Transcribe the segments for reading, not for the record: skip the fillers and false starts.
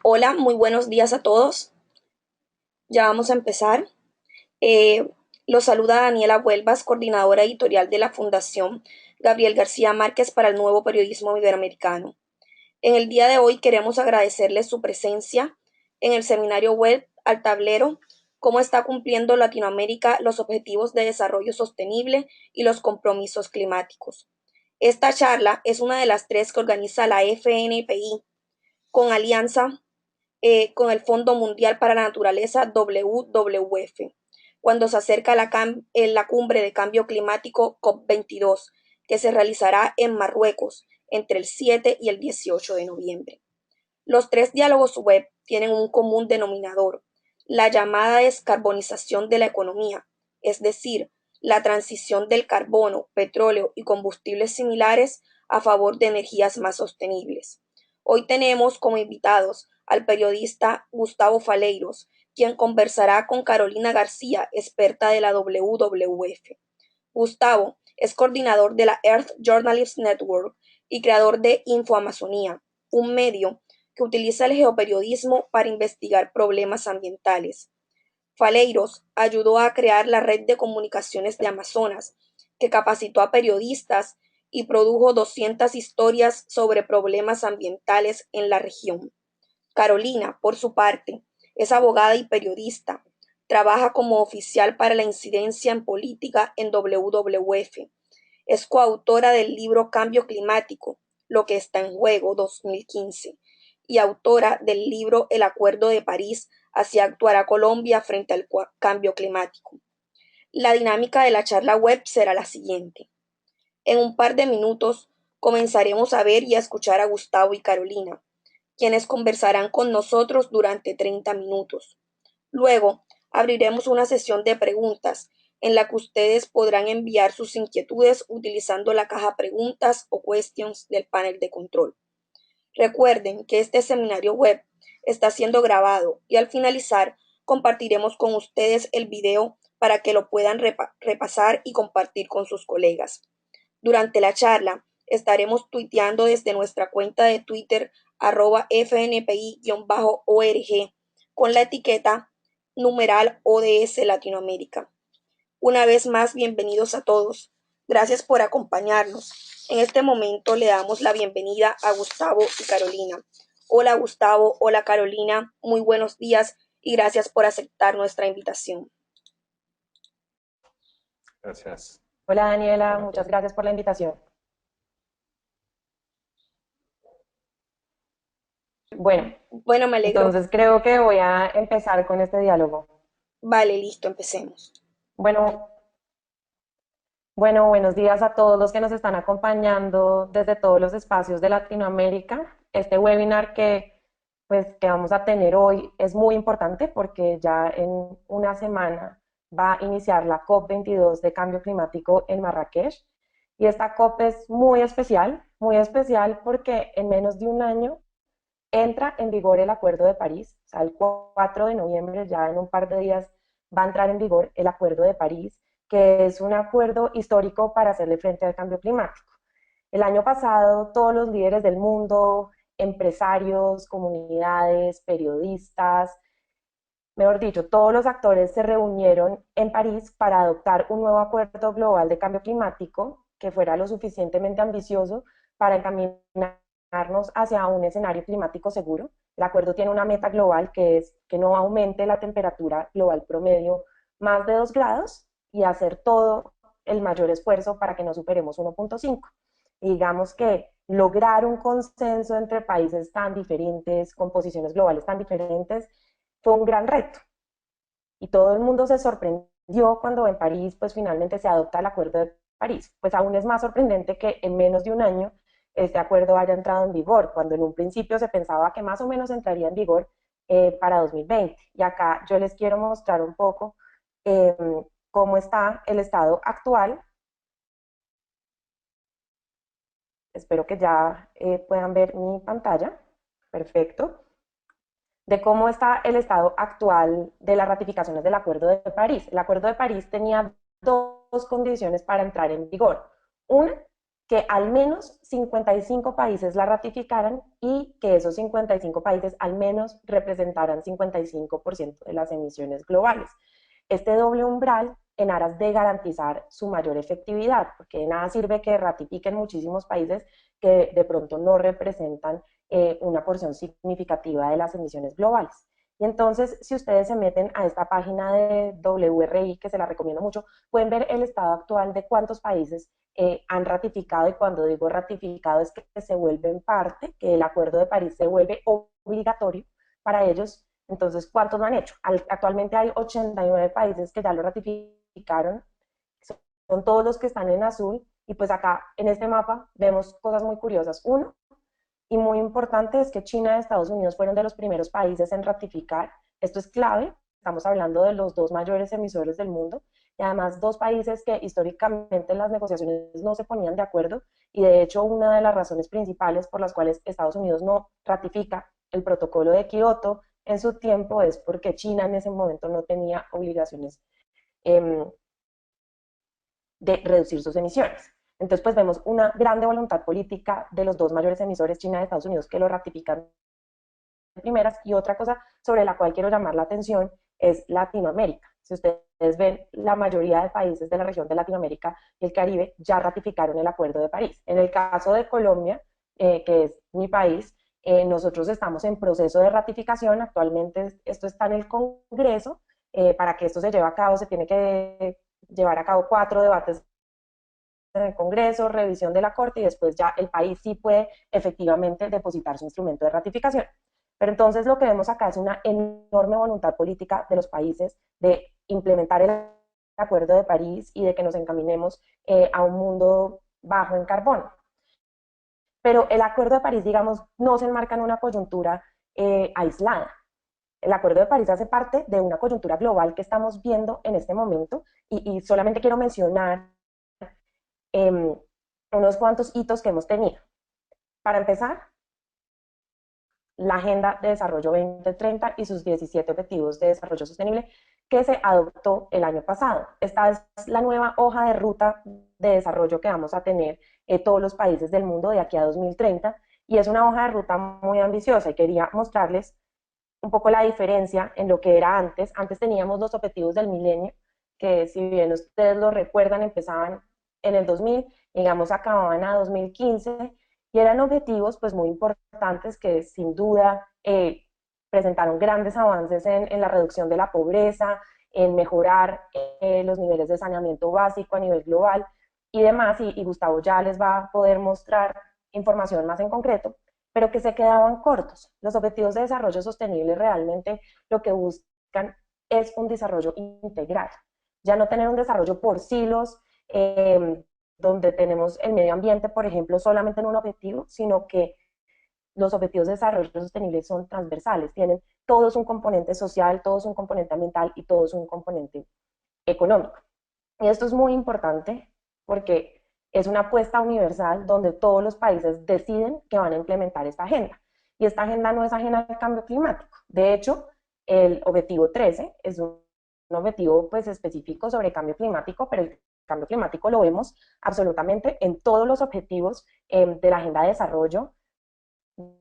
Hola, muy buenos días a todos. Ya vamos a empezar. Eh, los saluda Daniela Huelvas, coordinadora editorial de la Fundación Gabriel García Márquez para el Nuevo Periodismo Iberoamericano. En el día de hoy queremos agradecerles su presencia en el seminario web Al Tablero, cómo está cumpliendo Latinoamérica los objetivos de desarrollo sostenible y los compromisos climáticos. Esta charla es una de las tres que organiza la FNPI con alianza con el Fondo Mundial para la Naturaleza WWF, cuando se acerca la cumbre de cambio climático COP22, que se realizará en Marruecos entre el 7 y el 18 de noviembre. Los tres diálogos web tienen un común denominador, la llamada descarbonización de la economía, es decir, la transición del carbono, petróleo y combustibles similares a favor de energías más sostenibles. Hoy tenemos como invitados al periodista Gustavo Faleiros, quien conversará con Carolina García, experta de la WWF. Gustavo es coordinador de la Earth Journalists Network y creador de InfoAmazonía, un medio que utiliza el geoperiodismo para investigar problemas ambientales. Faleiros ayudó a crear la red de comunicaciones de Amazonas, que capacitó a periodistas y produjo 200 historias sobre problemas ambientales en la región. Carolina, por su parte, es abogada y periodista. Trabaja como oficial para la incidencia en política en WWF. Es coautora del libro Cambio Climático, lo que está en juego 2015 y autora del libro El Acuerdo de París, así actuará Colombia frente al cambio climático. La dinámica de la charla web será la siguiente. En un par de minutos comenzaremos a ver y a escuchar a Gustavo y Carolina, quienes conversarán con nosotros durante 30 minutos. Luego, abriremos una sesión de preguntas en la que ustedes podrán enviar sus inquietudes utilizando la caja preguntas o questions del panel de control. Recuerden que este seminario web está siendo grabado y al finalizar compartiremos con ustedes el video para que lo puedan repasar y compartir con sus colegas. Durante la charla estaremos tuiteando desde nuestra cuenta de Twitter @fnpi_org con la etiqueta numeral ODS Latinoamérica. Una vez más, bienvenidos a todos. Gracias por acompañarnos. En este momento le damos la bienvenida a Gustavo y Carolina. Hola Gustavo, hola Carolina, muy buenos días y gracias por aceptar nuestra invitación. Gracias. Hola Daniela, Hola a muchas todos. gracias por la invitación. Bueno, Bueno, me alegro. entonces creo que voy a empezar con este diálogo. Vale, listo, empecemos. Bueno, buenos días a todos los que nos están acompañando desde todos los espacios de Latinoamérica. Este webinar que vamos a tener hoy es muy importante porque ya en una semana va a iniciar la COP22 de cambio climático en Marrakech. Y esta COP es muy especial porque en menos de un año entra en vigor el Acuerdo de París. O sea, el 4 de noviembre, ya en un par de días, va a entrar en vigor el Acuerdo de París, que es un acuerdo histórico para hacerle frente al cambio climático. El año pasado, todos los líderes del mundo, empresarios, comunidades, periodistas, mejor dicho, todos los actores se reunieron en París para adoptar un nuevo acuerdo global de cambio climático que fuera lo suficientemente ambicioso para encaminarnos hacia un escenario climático seguro. El acuerdo tiene una meta global que es que no aumente la temperatura global promedio más de 2 grados y hacer todo el mayor esfuerzo para que no superemos 1.5. Y digamos que lograr un consenso entre países tan diferentes, con posiciones globales tan diferentes, fue un gran reto. Y todo el mundo se sorprendió cuando en París pues finalmente se adopta el Acuerdo de París. Pues aún es más sorprendente que en menos de un año este acuerdo haya entrado en vigor, cuando en un principio se pensaba que más o menos entraría en vigor para 2020. Y acá yo les quiero mostrar un poco eh, cómo está el estado actual. Espero que ya puedan ver mi pantalla. Perfecto. De cómo está el estado actual de las ratificaciones del Acuerdo de París. El Acuerdo de París tenía dos condiciones para entrar en vigor. Una, que al menos 55 países la ratificaran y que esos 55 países al menos representaran 55% de las emisiones globales. Este doble umbral en aras de garantizar su mayor efectividad, porque de nada sirve que ratifiquen muchísimos países que de pronto no representan una porción significativa de las emisiones globales. Y entonces, si ustedes se meten a esta página de WRI, que se la recomiendo mucho, pueden ver el estado actual de cuántos países han ratificado, y cuando digo ratificado es que se vuelven parte, que el Acuerdo de París se vuelve obligatorio para ellos. Entonces, ¿cuántos lo han hecho? Actualmente hay 89 países que ya lo ratificaron, son todos los que están en azul, y pues acá en este mapa vemos cosas muy curiosas. Uno, y muy importante, es que China y Estados Unidos fueron de los primeros países en ratificar. Esto es clave, estamos hablando de los dos mayores emisores del mundo, y además dos países que históricamente en las negociaciones no se ponían de acuerdo, y de hecho una de las razones principales por las cuales Estados Unidos no ratifica el protocolo de Kioto en su tiempo es porque China en ese momento no tenía obligaciones eh, de reducir sus emisiones. Entonces, pues vemos una grande voluntad política de los dos mayores emisores, China y Estados Unidos, que lo ratifican de primeras. Y otra cosa sobre la cual quiero llamar la atención es Latinoamérica. Si ustedes ven, la mayoría de países de la región de Latinoamérica y el Caribe ya ratificaron el Acuerdo de París. En el caso de Colombia, que es mi país, nosotros estamos en proceso de ratificación. Actualmente esto está en el Congreso. Para que esto se lleve a cabo, se tiene que llevar a cabo 4 debates en el Congreso, revisión de la Corte, y después ya el país sí puede efectivamente depositar su instrumento de ratificación. Pero entonces lo que vemos acá es una enorme voluntad política de los países de implementar el Acuerdo de París y de que nos encaminemos a un mundo bajo en carbono. Pero el Acuerdo de París, digamos, no se enmarca en una coyuntura aislada. El Acuerdo de París hace parte de una coyuntura global que estamos viendo en este momento, y solamente quiero mencionar eh, unos cuantos hitos que hemos tenido. Para empezar, la Agenda de Desarrollo 2030 y sus 17 Objetivos de Desarrollo Sostenible, que se adoptó el año pasado. Esta es la nueva hoja de ruta de desarrollo que vamos a tener todos los países del mundo de aquí a 2030, y es una hoja de ruta muy ambiciosa, y quería mostrarles un poco la diferencia en lo que era antes. Antes teníamos los objetivos del milenio, que si bien ustedes lo recuerdan, empezaban en el 2000, digamos, acababan a 2015, y eran objetivos pues muy importantes que sin duda presentaron grandes avances en la reducción de la pobreza, en mejorar los niveles de saneamiento básico a nivel global y demás, y Gustavo ya les va a poder mostrar información más en concreto, pero que se quedaban cortos. Los objetivos de desarrollo sostenible realmente lo que buscan es un desarrollo integral, ya no tener un desarrollo por silos, donde tenemos el medio ambiente, por ejemplo, solamente en un objetivo, sino que los objetivos de desarrollo sostenible son transversales, tienen todos un componente social, todos un componente ambiental y todos un componente económico. Y esto es muy importante porque es una apuesta universal donde todos los países deciden que van a implementar esta agenda. Y esta agenda no es ajena al cambio climático. De hecho, el objetivo 13 es un objetivo pues específico sobre cambio climático, pero el cambio climático lo vemos absolutamente en todos los objetivos de la agenda de desarrollo,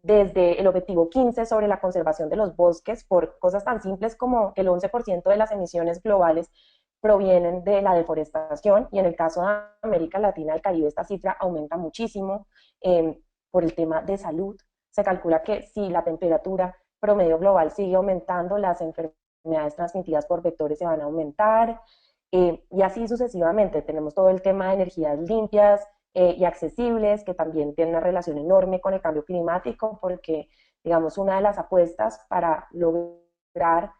desde el objetivo 15 sobre la conservación de los bosques, por cosas tan simples como que el 11% de las emisiones globales provienen de la deforestación, y en el caso de América Latina y el Caribe esta cifra aumenta muchísimo por el tema de salud. Se calcula que si la temperatura promedio global sigue aumentando, las enfermedades transmitidas por vectores se van a aumentar, y así sucesivamente. Tenemos todo el tema de energías limpias y accesibles, que también tiene una relación enorme con el cambio climático, porque, digamos, una de las apuestas para lograr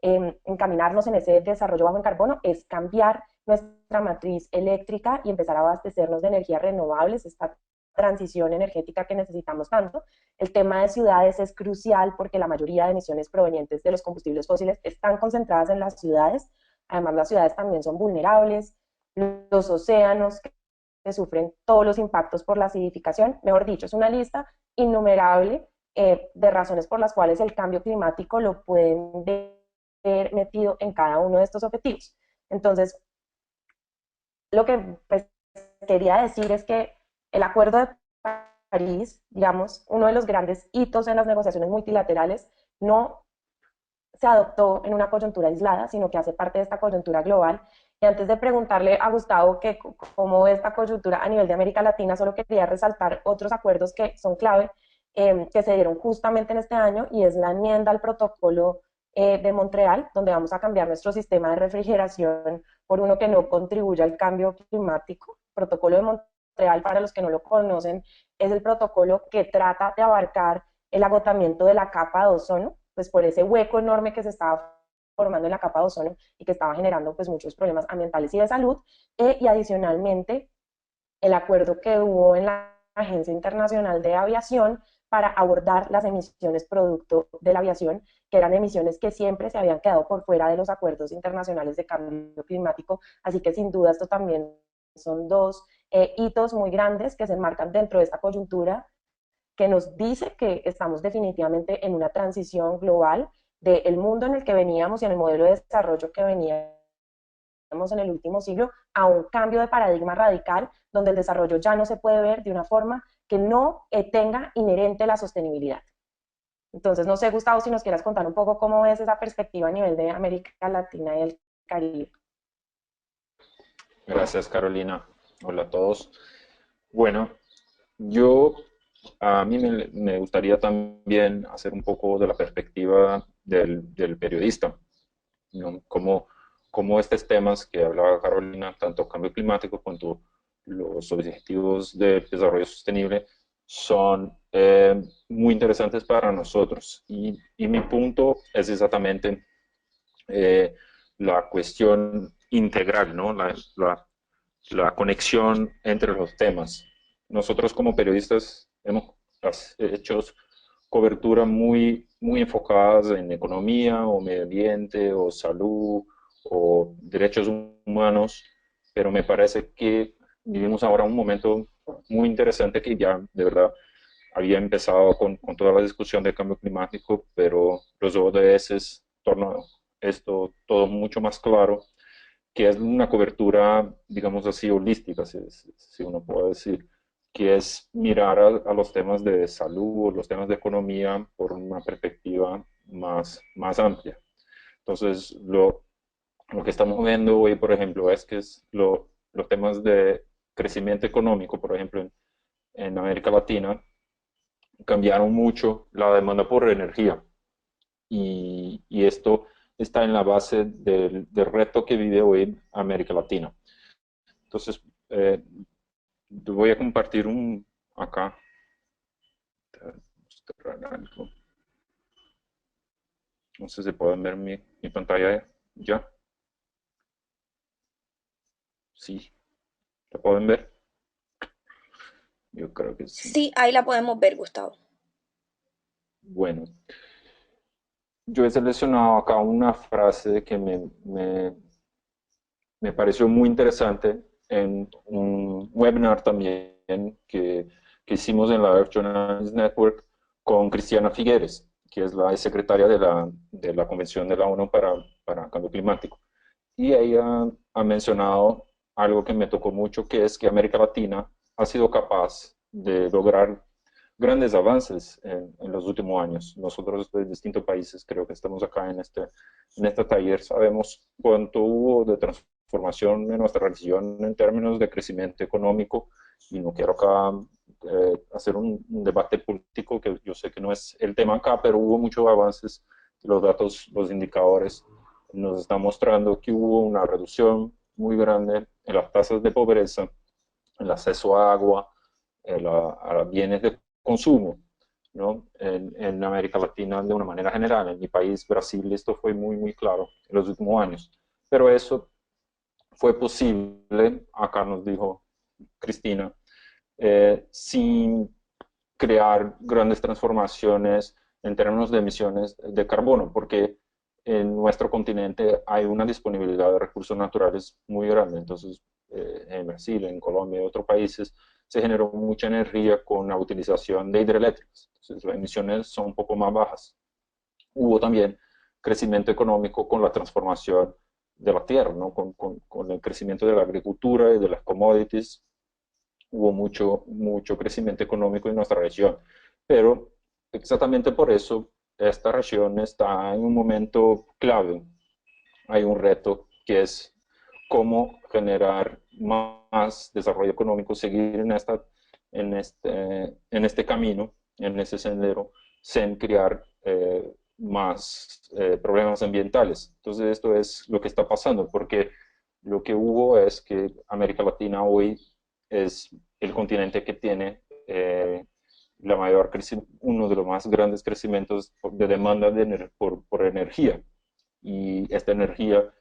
encaminarnos en ese desarrollo bajo en carbono es cambiar nuestra matriz eléctrica y empezar a abastecernos de energías renovables, esta transición energética que necesitamos tanto. El tema de ciudades es crucial porque la mayoría de emisiones provenientes de los combustibles fósiles están concentradas en las ciudades. Además, las ciudades también son vulnerables, los océanos que sufren todos los impactos por la acidificación. Mejor dicho, es una lista innumerable de razones por las cuales el cambio climático lo pueden ver metido en cada uno de estos objetivos. Entonces, lo que pues, quería decir es que El Acuerdo de París, digamos, uno de los grandes hitos en las negociaciones multilaterales, no se adoptó en una coyuntura aislada, sino que hace parte de esta coyuntura global. Y antes de preguntarle a Gustavo que cómo ve esta coyuntura a nivel de América Latina, solo quería resaltar otros acuerdos que son clave, que se dieron justamente en este año, y es la enmienda al protocolo de Montreal, donde vamos a cambiar nuestro sistema de refrigeración por uno que no contribuya al cambio climático. El protocolo de Montreal, para los que no lo conocen, es el protocolo que trata de abarcar el agotamiento de la capa de ozono, pues por ese hueco enorme que se estaba formando en la capa de ozono y que estaba generando pues muchos problemas ambientales y de salud, y adicionalmente el acuerdo que hubo en la Agencia Internacional de Aviación para abordar las emisiones producto de la aviación, que eran emisiones que siempre se habían quedado por fuera de los acuerdos internacionales de cambio climático. Así que sin duda esto también son dos hitos muy grandes que se enmarcan dentro de esta coyuntura, que nos dice que estamos definitivamente en una transición global del mundo en el que veníamos y en el modelo de desarrollo que veníamos en el último siglo a un cambio de paradigma radical, donde el desarrollo ya no se puede ver de una forma que no tenga inherente la sostenibilidad. Entonces, no sé, Gustavo, si nos quieras contar un poco cómo ves esa perspectiva a nivel de América Latina y el Caribe. Gracias, Carolina. Hola a todos. Bueno, yo a mí me gustaría también hacer un poco de la perspectiva del periodista, ¿no? Cómo estos temas que hablaba Carolina, tanto cambio climático cuanto los objetivos de desarrollo sostenible, son muy interesantes para nosotros. Y mi punto es exactamente eh, la cuestión integral, ¿no? La conexión entre los temas. Nosotros como periodistas hemos hecho cobertura muy enfocadas en economía o medio ambiente o salud o derechos humanos, pero me parece que vivimos ahora un momento muy interesante que ya de verdad había empezado con toda la discusión del cambio climático, pero los ODS tornan esto todo mucho más claro, que es una cobertura, digamos así, holística, si uno puede decir, que es mirar a los temas de salud o los temas de economía por una perspectiva más amplia. Entonces, lo que estamos viendo hoy, por ejemplo, es que los temas de crecimiento económico, por ejemplo, en América Latina, cambiaron mucho la demanda por energía. Y esto está en la base del reto que vive hoy América Latina. Entonces, voy a compartir acá. No sé si pueden ver mi pantalla ya. Sí, ¿la pueden ver? Yo creo que sí. Sí, ahí la podemos ver, Gustavo. Bueno, yo he seleccionado acá una frase que me pareció muy interesante en un webinar también que hicimos en la Earth Journalism Network con Cristiana Figueres, que es la secretaria de la Convención de la ONU para Cambio Climático. Y ella ha mencionado algo que me tocó mucho, que es que América Latina ha sido capaz de lograr grandes avances en los últimos años. Nosotros de distintos países, creo que estamos acá en este taller, sabemos cuánto hubo de transformación en nuestra región en términos de crecimiento económico, y no quiero acá hacer un debate político, que yo sé que no es el tema acá, pero hubo muchos avances. Los datos, los indicadores nos están mostrando que hubo una reducción muy grande en las tasas de pobreza, el acceso a agua, a bienes de consumo, ¿no? En América Latina de una manera general. En mi país, Brasil, esto fue muy claro en los últimos años. Pero eso fue posible, acá nos dijo Cristina, sin crear grandes transformaciones en términos de emisiones de carbono, porque en nuestro continente hay una disponibilidad de recursos naturales muy grande. Entonces, en Brasil, en Colombia y otros países, se generó mucha energía con la utilización de hidroeléctricas. Entonces, las emisiones son un poco más bajas. Hubo también crecimiento económico con la transformación de la tierra, ¿no? Con el crecimiento de la agricultura y de las commodities, hubo mucho crecimiento económico en nuestra región. Pero exactamente por eso esta región está en un momento clave. Hay un reto que es cómo generar más desarrollo económico, seguir en este camino, en ese sendero, sin crear más problemas ambientales. Entonces esto es lo que está pasando, porque lo que hubo es que América Latina hoy es el continente que tiene uno de los más grandes crecimientos de demanda por energía. Y esta energía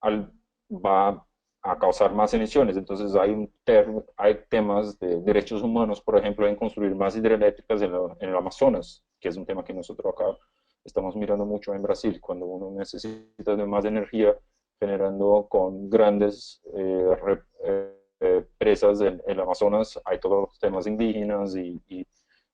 al, va a causar más emisiones. Entonces hay temas de derechos humanos, por ejemplo, en construir más hidroeléctricas en el Amazonas, que es un tema que nosotros acá estamos mirando mucho en Brasil, cuando uno necesita de más energía, generando con grandes presas en el Amazonas, hay todos los temas indígenas y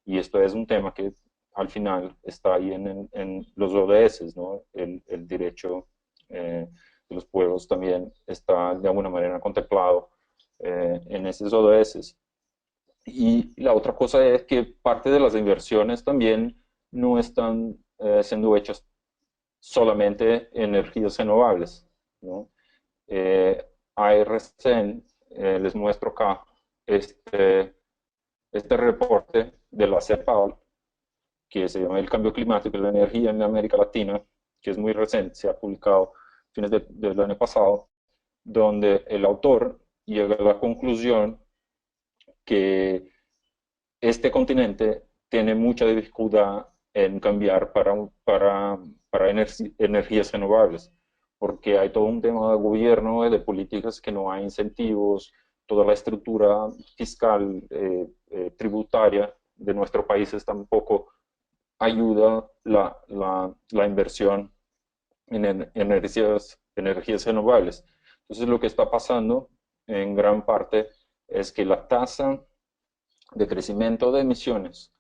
esto es un tema que al final está ahí en los ODS, ¿no? El derecho de los pueblos también está de alguna manera contemplado en esos ODS. Y la otra cosa es que parte de las inversiones también no están siendo hechas solamente en energías renovables, ¿no? Hay recién, les muestro acá, este reporte de la CEPAL, que se llama El cambio climático y la energía en América Latina, que es muy reciente, se ha publicado a fines del año pasado, donde el autor llega a la conclusión que este continente tiene mucha dificultad en cambiar para energías renovables, porque hay todo un tema de gobierno, de políticas que no hay incentivos, toda la estructura fiscal, tributaria de nuestro país tampoco ayuda la inversión en energías renovables. Entonces lo que está pasando en gran parte es que la tasa de crecimiento de emisiones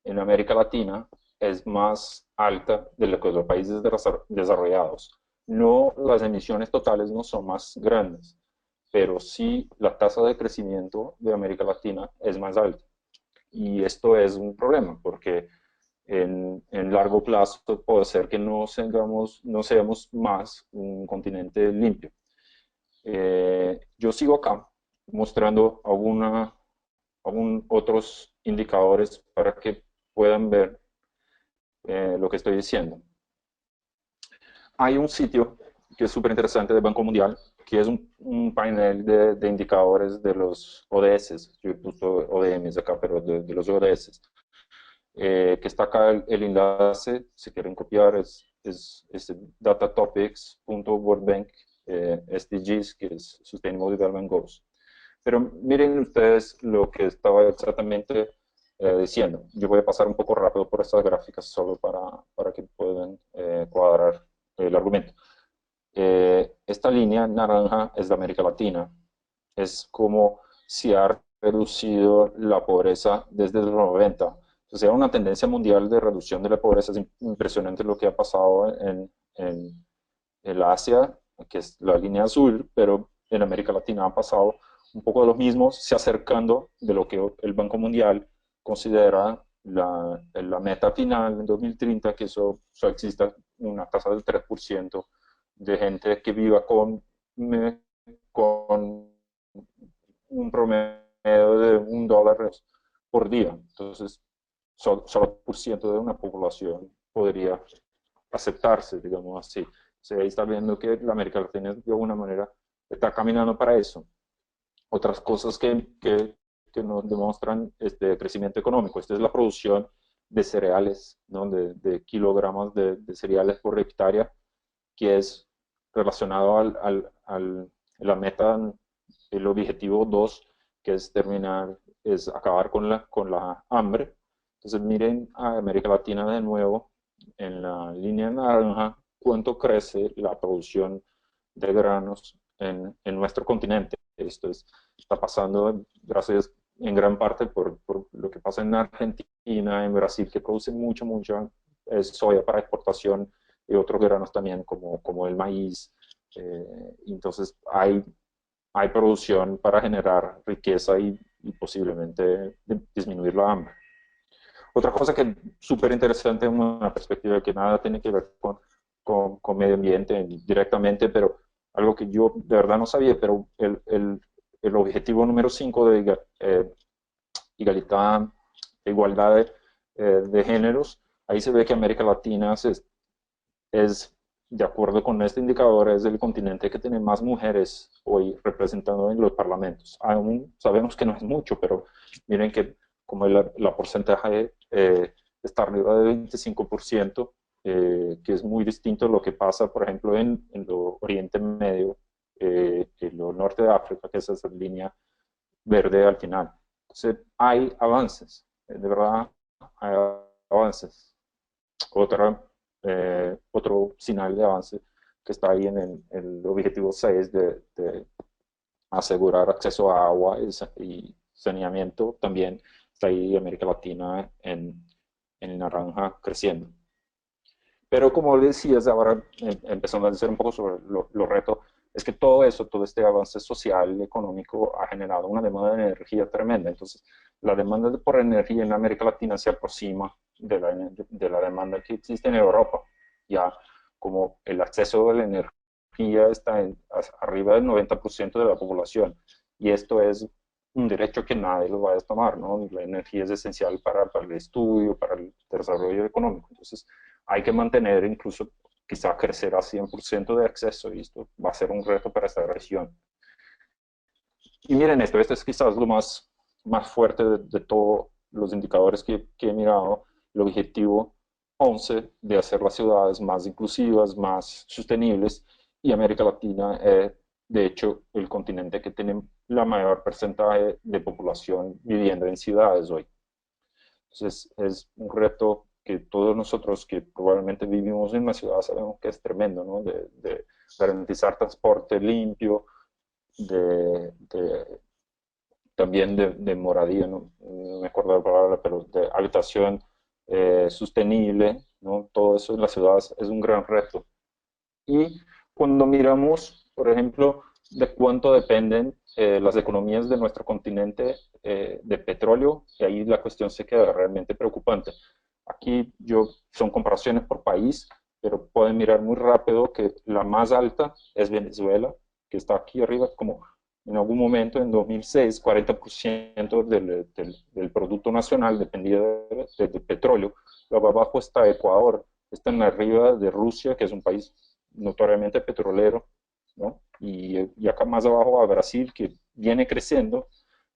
en América Latina es más alta de lo que los países desarrollados. No, las emisiones totales no son más grandes, pero sí la tasa de crecimiento de América Latina es más alta. Y esto es un problema porque en largo plazo puede ser que no seamos más un continente limpio. Yo sigo acá mostrando otros indicadores para que puedan ver lo que estoy diciendo. Hay un sitio que es súper interesante del Banco Mundial, que es un panel de indicadores de los ODS. Yo he puesto ODMs acá, pero de los ODS. Que está acá el enlace, si quieren copiar, es datatopics.worldbank SDGs, que es Sustainable Development Goals. Pero miren ustedes lo que estaba exactamente diciendo. Yo voy a pasar un poco rápido por estas gráficas solo para que puedan cuadrar el argumento. Esta línea naranja es de América Latina. Es como se ha reducido la pobreza desde los 90. Entonces, hay una tendencia mundial de reducción de la pobreza. Es impresionante lo que ha pasado en el Asia, que es la línea azul, pero en América Latina ha pasado un poco de lo mismo, se acercando de lo que el Banco Mundial considera la meta final en 2030, que eso exista una tasa del 3% de gente que viva con un promedio de $1 por día. Entonces, solo por ciento de una población podría aceptarse, digamos así. Se está viendo que la América Latina de alguna manera está caminando para eso. Otras cosas que nos demuestran este crecimiento económico. Esta es la producción de cereales, ¿no? de kilogramos de cereales por hectárea, que es relacionado la meta, el objetivo 2, que es acabar con la hambre. Entonces miren a América Latina de nuevo, en la línea naranja, cuánto crece la producción de granos en nuestro continente. Está pasando gracias en gran parte por lo que pasa en Argentina, en Brasil, que produce mucha soya para exportación y otros granos también como el maíz. Entonces hay producción para generar riqueza y y posiblemente disminuir la hambre. Otra cosa que es súper interesante en una perspectiva que nada tiene que ver con medio ambiente directamente, pero algo que yo de verdad no sabía, pero el objetivo número 5 de igualdad, igualdad de géneros, ahí se ve que América Latina es, de acuerdo con este indicador, es el continente que tiene más mujeres hoy representando en los parlamentos. Aún sabemos que no es mucho, pero miren que como la porcentaje está arriba del 25%, que es muy distinto a lo que pasa, por ejemplo, en lo Oriente Medio, en lo norte de África, que es esa línea verde al final. Entonces, hay avances, de verdad, hay avances. Otro señal de avance que está ahí en el objetivo 6 de asegurar acceso a agua y saneamiento, también está ahí América Latina en naranja creciendo. Pero como le decías, ahora empezando a decir un poco sobre los retos, es que todo eso, todo este avance social y económico ha generado una demanda de energía tremenda. Entonces, la demanda por energía en América Latina se aproxima de la demanda que existe en Europa. Ya como el acceso a la energía está arriba del 90% de la población. Y esto es un derecho que nadie lo va a tomar, ¿no? La energía es esencial para el estudio, para el desarrollo económico. Entonces, hay que mantener, incluso quizá crecer a 100% de acceso, y esto va a ser un reto para esta región. Y miren esto, este es quizás lo más fuerte de todos los indicadores que he mirado, el objetivo 11 de hacer las ciudades más inclusivas, más sostenibles, y América Latina es, de hecho, el continente que tiene la mayor porcentaje de población viviendo en ciudades hoy. Entonces, es un reto que todos nosotros que probablemente vivimos en una ciudad sabemos que es tremendo, ¿no? De garantizar transporte limpio, de también de moradía, no me acuerdo la palabra, pero de habitación sostenible, ¿no? Todo eso en las ciudades es un gran reto. Y cuando miramos, por ejemplo, de cuánto dependen las economías de nuestro continente de petróleo, y ahí la cuestión se queda realmente preocupante. Aquí son comparaciones por país, pero pueden mirar muy rápido que la más alta es Venezuela, que está aquí arriba, como en algún momento en 2006, 40% del Producto Nacional dependía de petróleo. Luego abajo está Ecuador, está en arriba de Rusia, que es un país notoriamente petrolero, ¿no? Y acá más abajo a Brasil, que viene creciendo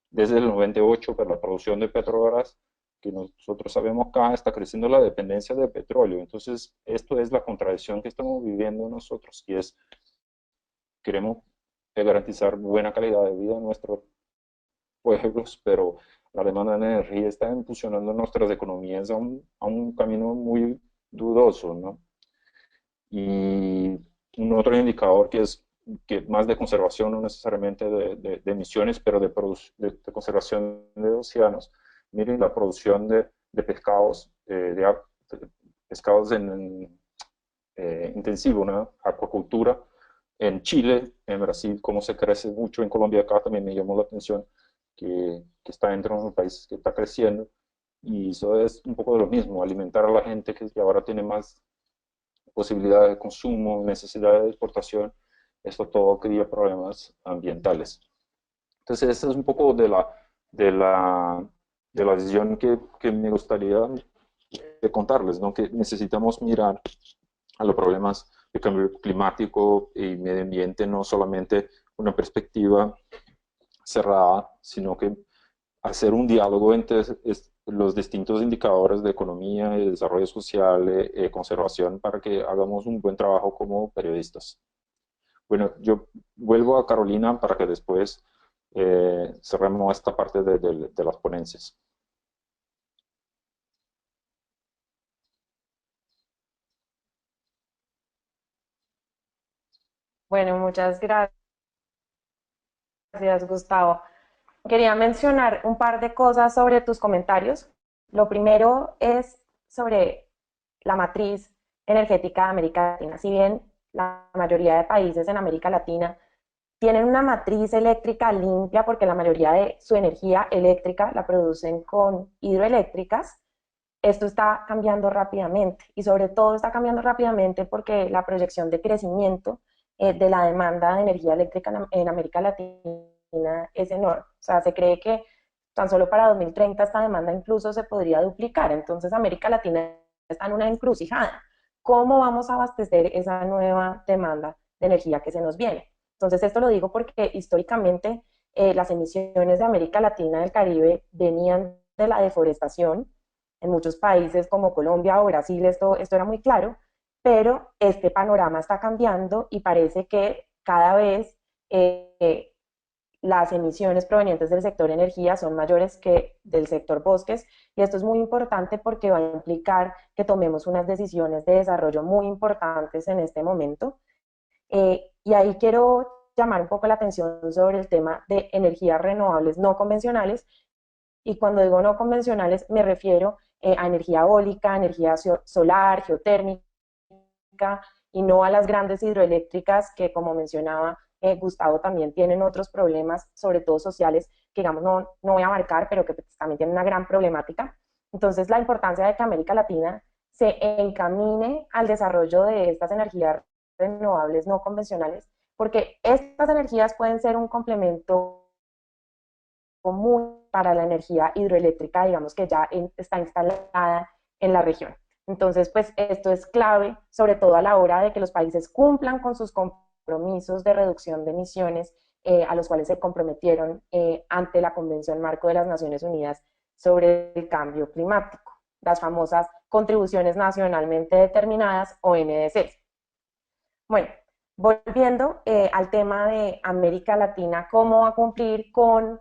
desde el 98 por la producción de petroleras, que nosotros sabemos acá está creciendo la dependencia de petróleo. Entonces, esto es la contradicción que estamos viviendo nosotros, y es, queremos garantizar buena calidad de vida en nuestros pueblos, pero la demanda de energía está impulsionando nuestras economías a un camino muy dudoso, ¿no? Y un otro indicador que más de conservación, no necesariamente de emisiones, pero de conservación de océanos. Miren la producción de pescados, pescados intensivo, ¿no? Acuacultura. En Chile, en Brasil, cómo se crece mucho, en Colombia acá también me llamó la atención que está dentro de un país que está creciendo. Y eso es un poco de lo mismo, alimentar a la gente que ahora tiene más posibilidad de consumo, necesidad de exportación, esto todo crea problemas ambientales. Entonces, esa es un poco de la, de la visión que me gustaría de contarles, ¿no? Que necesitamos mirar a los problemas de cambio climático y medio ambiente, no solamente una perspectiva cerrada, sino que hacer un diálogo entre los distintos indicadores de economía, de desarrollo social, conservación, para que hagamos un buen trabajo como periodistas. Bueno, yo vuelvo a Carolina para que después cerremos esta parte de las ponencias. Bueno, muchas gracias, Gustavo. Quería mencionar un par de cosas sobre tus comentarios. Lo primero es sobre la matriz energética de América Latina. Si bien la mayoría de países en América Latina tienen una matriz eléctrica limpia porque la mayoría de su energía eléctrica la producen con hidroeléctricas. Esto está cambiando rápidamente y sobre todo está cambiando rápidamente porque la proyección de crecimiento de la demanda de energía eléctrica en América Latina es enorme. O sea, se cree que tan solo para 2030 esta demanda incluso se podría duplicar. Entonces América Latina está en una encrucijada. ¿Cómo vamos a abastecer esa nueva demanda de energía que se nos viene? Entonces esto lo digo porque históricamente las emisiones de América Latina y del Caribe venían de la deforestación. En muchos países como Colombia o Brasil esto era muy claro, pero este panorama está cambiando y parece que cada vez las emisiones provenientes del sector energía son mayores que del sector bosques, y esto es muy importante porque va a implicar que tomemos unas decisiones de desarrollo muy importantes en este momento. Y ahí quiero llamar un poco la atención sobre el tema de energías renovables no convencionales, y cuando digo no convencionales me refiero a energía eólica, energía solar, geotérmica, y no a las grandes hidroeléctricas que, como mencionaba Gustavo, también tienen otros problemas, sobre todo sociales, que digamos no voy a abarcar, pero que también tienen una gran problemática. Entonces, la importancia de que América Latina se encamine al desarrollo de estas energías renovables no convencionales, porque estas energías pueden ser un complemento común para la energía hidroeléctrica, digamos que ya está instalada en la región. Entonces, pues esto es clave, sobre todo a la hora de que los países cumplan con sus compromisos de reducción de emisiones a los cuales se comprometieron ante la Convención Marco de las Naciones Unidas sobre el Cambio Climático, las famosas contribuciones nacionalmente determinadas o NDCs. Bueno, volviendo al tema de América Latina, cómo va a cumplir con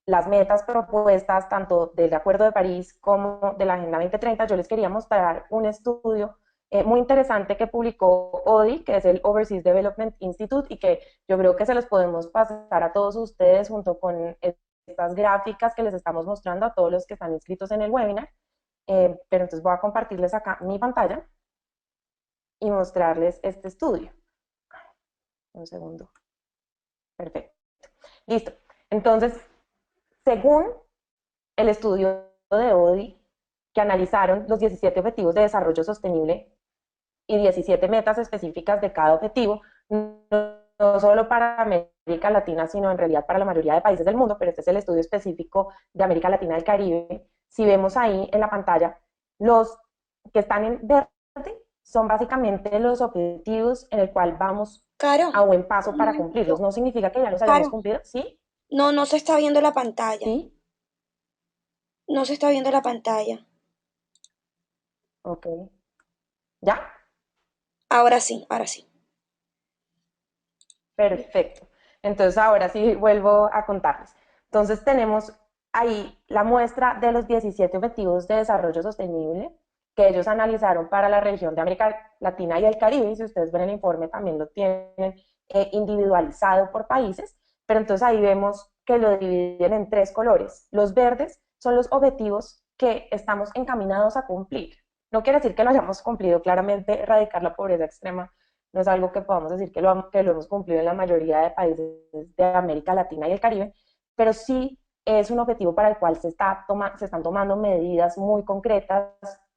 las metas propuestas tanto del Acuerdo de París como de la Agenda 2030, yo les quería mostrar un estudio muy interesante que publicó ODI, que es el Overseas Development Institute, y que yo creo que se los podemos pasar a todos ustedes junto con estas gráficas que les estamos mostrando a todos los que están inscritos en el webinar. Pero entonces voy a compartirles acá mi pantalla y mostrarles este estudio. Un segundo. Perfecto. Listo. Entonces, según el estudio de ODI, que analizaron los 17 objetivos de desarrollo sostenible y 17 metas específicas de cada objetivo, no solo para América Latina, sino en realidad para la mayoría de países del mundo, pero este es el estudio específico de América Latina y el Caribe. Si vemos ahí en la pantalla, los que están en verde son básicamente los objetivos en el cual vamos Caro, a buen paso un para cumplirlos. momentito. No significa que ya los hayamos Caro, cumplido, ¿sí? no, no se está viendo la pantalla. ¿Sí? No se está viendo la pantalla. Ok. ¿Ya? Ahora sí, ahora sí. Perfecto. Entonces ahora sí vuelvo a contarles. Entonces tenemos ahí la muestra de los 17 objetivos de desarrollo sostenible que ellos analizaron para la región de América Latina y el Caribe. Y si ustedes ven el informe también lo tienen individualizado por países, pero entonces ahí vemos que lo dividen en tres colores. Los verdes son los objetivos que estamos encaminados a cumplir. No quiere decir que lo hayamos cumplido, claramente erradicar la pobreza extrema no es algo que podamos decir que lo hemos cumplido en la mayoría de países de América Latina y el Caribe, pero sí es un objetivo para el cual se están tomando medidas muy concretas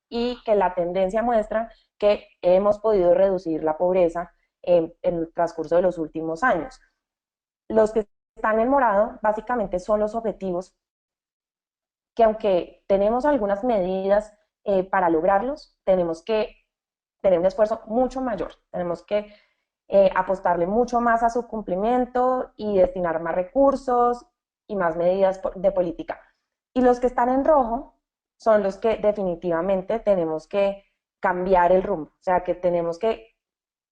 y que la tendencia muestra que hemos podido reducir la pobreza en el transcurso de los últimos años. Los que están en morado básicamente son los objetivos que, aunque tenemos algunas medidas para lograrlos, tenemos que tener un esfuerzo mucho mayor. Tenemos que apostarle mucho más a su cumplimiento y destinar más recursos y más medidas de política. Y los que están en rojo son los que definitivamente tenemos que cambiar el rumbo, o sea, que tenemos que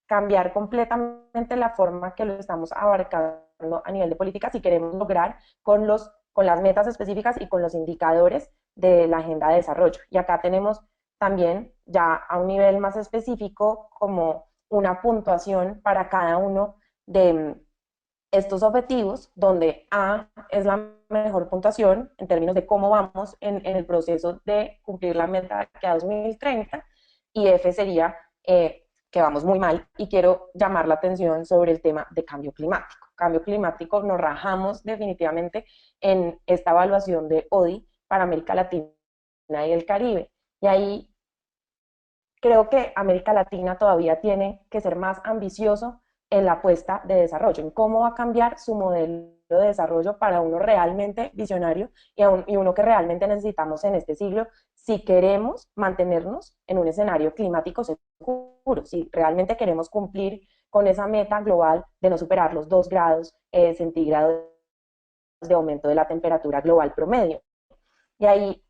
cambiar completamente la forma que lo estamos abarcando a nivel de política si queremos lograr con las metas específicas y con los indicadores de la agenda de desarrollo. Y acá tenemos también ya a un nivel más específico como una puntuación para cada uno de estos objetivos, donde A es la mejor puntuación en términos de cómo vamos en el proceso de cumplir la meta que a 2030, y F sería que vamos muy mal, y quiero llamar la atención sobre el tema de cambio climático. Cambio climático, nos rajamos definitivamente en esta evaluación de ODI para América Latina y el Caribe. Y ahí creo que América Latina todavía tiene que ser más ambicioso en la apuesta de desarrollo, en cómo va a cambiar su modelo de desarrollo para uno realmente visionario y uno que realmente necesitamos en este siglo si queremos mantenernos en un escenario climático seguro, si realmente queremos cumplir con esa meta global de no superar los 2 grados centígrados de aumento de la temperatura global promedio. Y ahí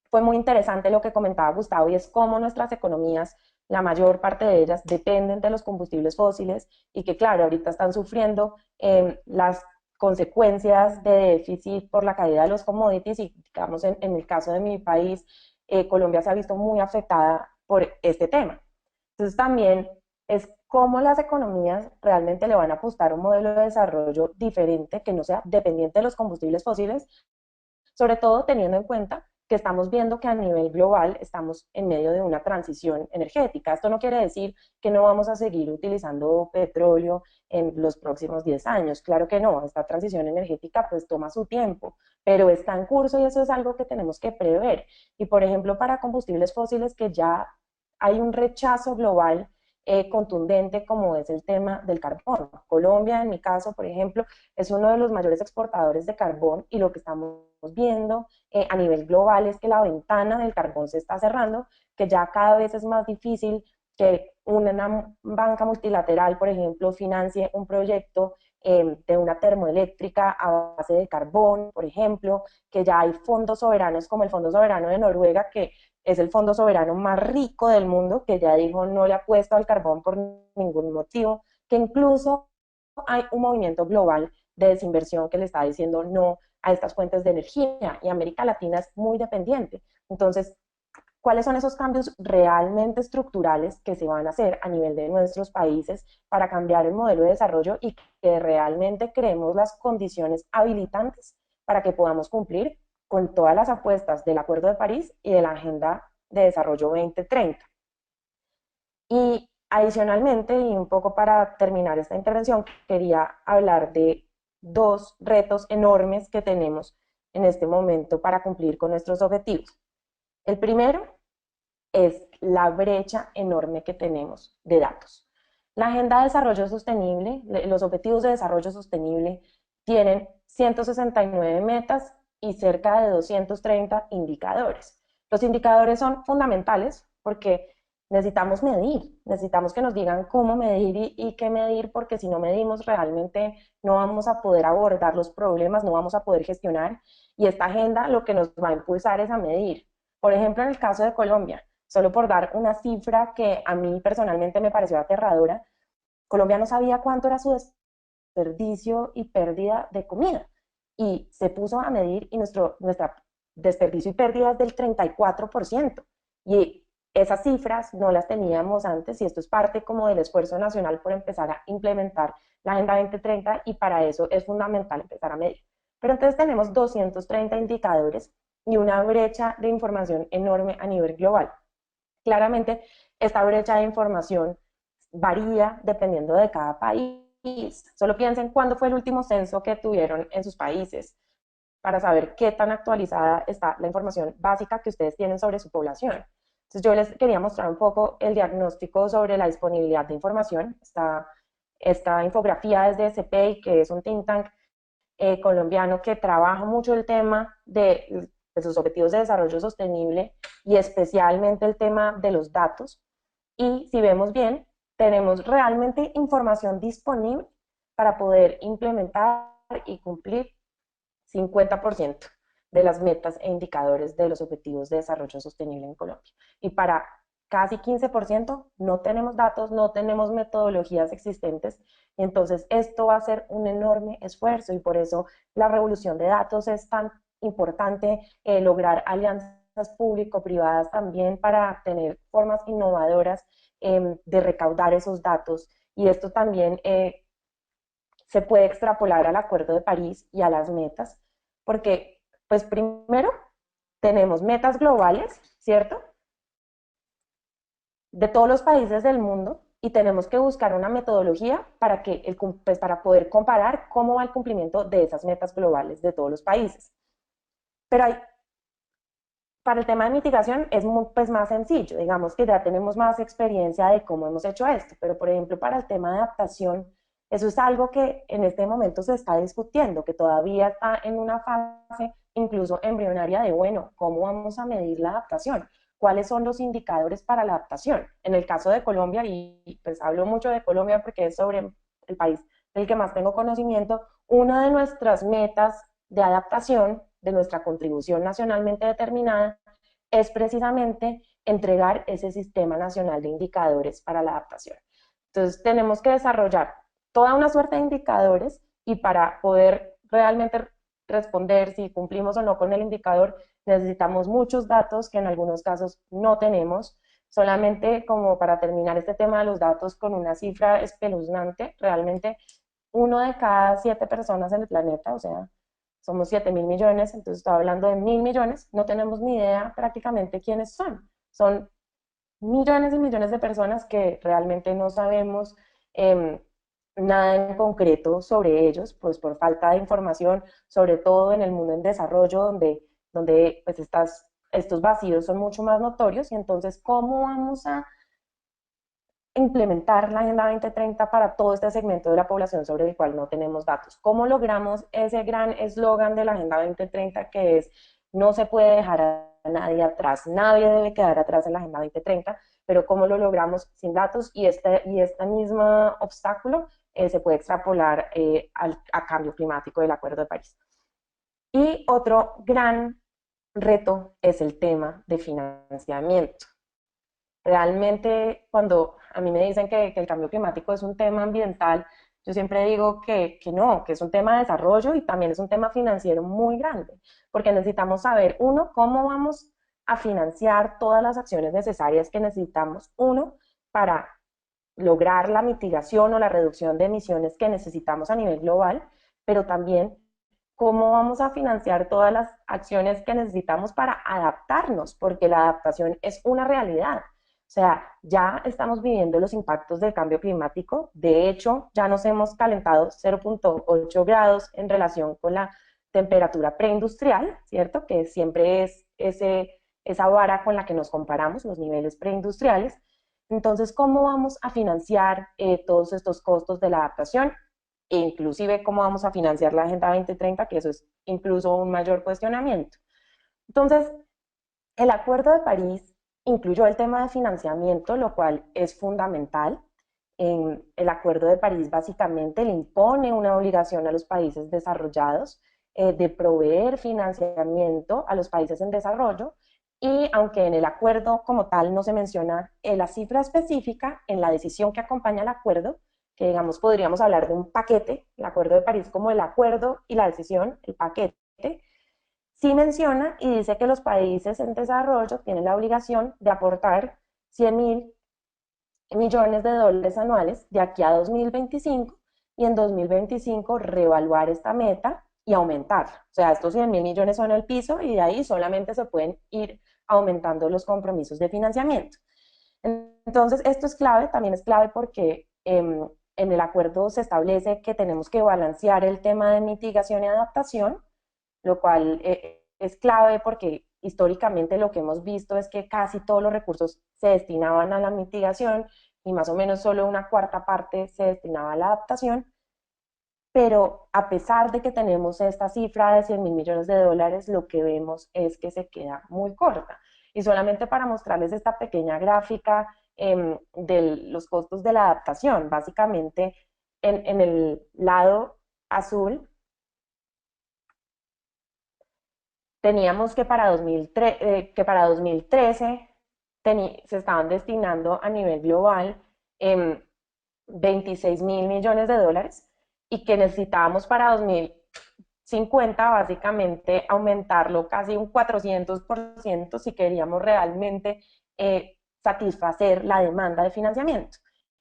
fue muy interesante lo que comentaba Gustavo, y es cómo nuestras economías, la mayor parte de ellas, dependen de los combustibles fósiles y que, claro, ahorita están sufriendo las consecuencias de déficit por la caída de los commodities y, digamos, en el caso de mi país, Colombia se ha visto muy afectada por este tema. Entonces también es cómo las economías realmente le van a apostar a un modelo de desarrollo diferente que no sea dependiente de los combustibles fósiles, sobre todo teniendo en cuenta que estamos viendo que a nivel global estamos en medio de una transición energética. Esto no quiere decir que no vamos a seguir utilizando petróleo en los próximos 10 años. Claro que no, esta transición energética pues toma su tiempo, pero está en curso y eso es algo que tenemos que prever. Y por ejemplo, para combustibles fósiles que ya hay un rechazo global contundente como es el tema del carbón. Colombia, en mi caso, por ejemplo, es uno de los mayores exportadores de carbón y lo que estamos viendo a nivel global es que la ventana del carbón se está cerrando, que ya cada vez es más difícil que una banca multilateral, por ejemplo, financie un proyecto de una termoeléctrica a base de carbón, por ejemplo, que ya hay fondos soberanos como el Fondo Soberano de Noruega, que es el fondo soberano más rico del mundo, que ya dijo no le apuesto al carbón por ningún motivo, que incluso hay un movimiento global de desinversión que le está diciendo no a estas fuentes de energía, y América Latina es muy dependiente. Entonces, ¿cuáles son esos cambios realmente estructurales que se van a hacer a nivel de nuestros países para cambiar el modelo de desarrollo y que realmente creemos las condiciones habilitantes para que podamos cumplir con todas las apuestas del Acuerdo de París y de la Agenda de Desarrollo 2030? Y adicionalmente, y un poco para terminar esta intervención, quería hablar de 2 retos enormes que tenemos en este momento para cumplir con nuestros objetivos. El primero es la brecha enorme que tenemos de datos. La Agenda de Desarrollo Sostenible, los Objetivos de Desarrollo Sostenible, tienen 169 metas y cerca de 230 indicadores. Los indicadores son fundamentales porque necesitamos que nos digan cómo medir y qué medir, porque si no medimos realmente no vamos a poder abordar los problemas, no vamos a poder gestionar, y esta agenda lo que nos va a impulsar es a medir. Por ejemplo, en el caso de Colombia, solo por dar una cifra que a mí personalmente me pareció aterradora, Colombia no sabía cuánto era su desperdicio y pérdida de comida. Y se puso a medir y nuestra desperdicio y pérdida es del 34%. Y esas cifras no las teníamos antes, y esto es parte como del esfuerzo nacional por empezar a implementar la Agenda 2030, y para eso es fundamental empezar a medir. Pero entonces tenemos 230 indicadores y una brecha de información enorme a nivel global. Claramente, esta brecha de información varía dependiendo de cada país. Solo piensen cuándo fue el último censo que tuvieron en sus países para saber qué tan actualizada está la información básica que ustedes tienen sobre su población. Entonces yo les quería mostrar un poco el diagnóstico sobre la disponibilidad de información. Esta infografía es de CPI, que es un think tank colombiano que trabaja mucho el tema de sus objetivos de desarrollo sostenible y especialmente el tema de los datos. Y si vemos bien, tenemos realmente información disponible para poder implementar y cumplir 50% de las metas e indicadores de los objetivos de desarrollo sostenible en Colombia. Y para casi 15% no tenemos datos, no tenemos metodologías existentes. Entonces esto va a ser un enorme esfuerzo, y por eso la revolución de datos es tan importante, lograr alianzas público-privadas también para tener formas innovadoras de recaudar esos datos. Y esto también se puede extrapolar al Acuerdo de París y a las metas, porque pues primero tenemos metas globales, ¿cierto? de todos los países del mundo y tenemos que buscar una metodología para, pues, para poder comparar cómo va el cumplimiento de esas metas globales de todos los países. Pero para el tema de mitigación es muy, pues, más sencillo, digamos que ya tenemos más experiencia de cómo hemos hecho esto, pero por ejemplo para el tema de adaptación, eso es algo que en este momento se está discutiendo, que todavía está en una fase incluso embrionaria de, bueno, ¿cómo vamos a medir la adaptación? ¿Cuáles son los indicadores para la adaptación? En el caso de Colombia, y pues hablo mucho de Colombia porque es sobre el país del que más tengo conocimiento, una de nuestras metas de adaptación, de nuestra contribución nacionalmente determinada, es precisamente entregar ese sistema nacional de indicadores para la adaptación. Entonces tenemos que desarrollar toda una suerte de indicadores y para poder realmente responder si cumplimos o no con el indicador necesitamos muchos datos que en algunos casos no tenemos. Solamente como para terminar este tema de los datos con una cifra espeluznante, realmente uno de cada 7 personas en el planeta, o sea, somos 7.000 millones, entonces estoy hablando de 1.000 millones, no tenemos ni idea prácticamente quiénes son. Son millones y millones de personas que realmente no sabemos eh, nada en concreto sobre ellos, pues por falta de información, sobre todo en el mundo en desarrollo, donde pues estos vacíos son mucho más notorios, y entonces, ¿cómo vamos a implementar la Agenda 2030 para todo este segmento de la población sobre el cual no tenemos datos? ¿Cómo logramos ese gran eslogan de la Agenda 2030 que es no se puede dejar a nadie atrás, nadie debe quedar atrás en la Agenda 2030, pero cómo lo logramos sin datos? Y este mismo obstáculo se puede extrapolar a cambio climático del Acuerdo de París. Y otro gran reto es el tema de financiamiento. Realmente, cuando a mí me dicen que el cambio climático es un tema ambiental, yo siempre digo que no, que es un tema de desarrollo y también es un tema financiero muy grande, porque necesitamos saber, uno, cómo vamos a financiar todas las acciones necesarias que necesitamos, uno, para lograr la mitigación o la reducción de emisiones que necesitamos a nivel global, pero también cómo vamos a financiar todas las acciones que necesitamos para adaptarnos, porque la adaptación es una realidad. O sea, ya estamos viviendo los impactos del cambio climático. De hecho, ya nos hemos calentado 0.8 grados en relación con la temperatura preindustrial, ¿cierto? Que siempre es esa vara con la que nos comparamos, los niveles preindustriales. Entonces, ¿cómo vamos a financiar todos estos costos de la adaptación? E inclusive, ¿cómo vamos a financiar la Agenda 2030? Que eso es incluso un mayor cuestionamiento. Entonces, el Acuerdo de París incluyó el tema de financiamiento, lo cual es fundamental. El Acuerdo de París básicamente le impone una obligación a los países desarrollados de proveer financiamiento a los países en desarrollo, y aunque en el acuerdo como tal no se menciona la cifra específica, en la decisión que acompaña al acuerdo, que digamos podríamos hablar de un paquete, el Acuerdo de París como el acuerdo y la decisión, el paquete, sí menciona y dice que los países en desarrollo tienen la obligación de aportar 100.000 millones de dólares anuales de aquí a 2025, y en 2025 reevaluar esta meta y aumentarla. O sea, estos 100.000 millones son el piso y de ahí solamente se pueden ir aumentando los compromisos de financiamiento. Entonces, esto es clave, también es clave porque en el acuerdo se establece que tenemos que balancear el tema de mitigación y adaptación, lo cual es clave porque históricamente lo que hemos visto es que casi todos los recursos se destinaban a la mitigación y más o menos solo una cuarta parte se destinaba a la adaptación, pero a pesar de que tenemos esta cifra de 100.000 millones de dólares, lo que vemos es que se queda muy corta. Y solamente para mostrarles esta pequeña gráfica de los costos de la adaptación, básicamente en el lado azul teníamos que para 2013 se estaban destinando a nivel global 26.000 millones de dólares, y que necesitábamos para 2050 básicamente aumentarlo casi un 400% si queríamos realmente satisfacer la demanda de financiamiento.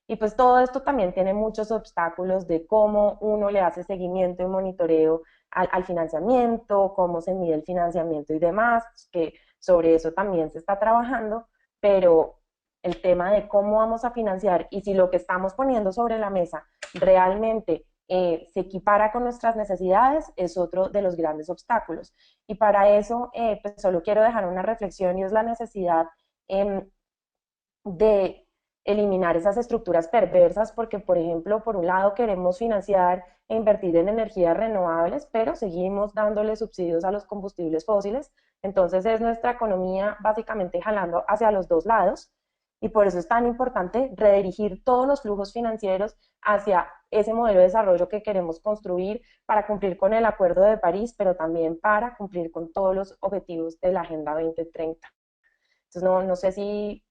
Y pues todo esto también tiene muchos obstáculos de cómo uno le hace seguimiento y monitoreo al financiamiento, cómo se mide el financiamiento y demás, que sobre eso también se está trabajando, pero el tema de cómo vamos a financiar y si lo que estamos poniendo sobre la mesa realmente se equipara con nuestras necesidades es otro de los grandes obstáculos. Y para eso, pues solo quiero dejar una reflexión y es la necesidad de eliminar esas estructuras perversas, porque, por ejemplo, por un lado queremos financiar e invertir en energías renovables, pero seguimos dándole subsidios a los combustibles fósiles. Entonces es nuestra economía básicamente jalando hacia los dos lados y por eso es tan importante redirigir todos los flujos financieros hacia ese modelo de desarrollo que queremos construir para cumplir con el Acuerdo de París, pero también para cumplir con todos los objetivos de la Agenda 2030. Entonces, no sé si,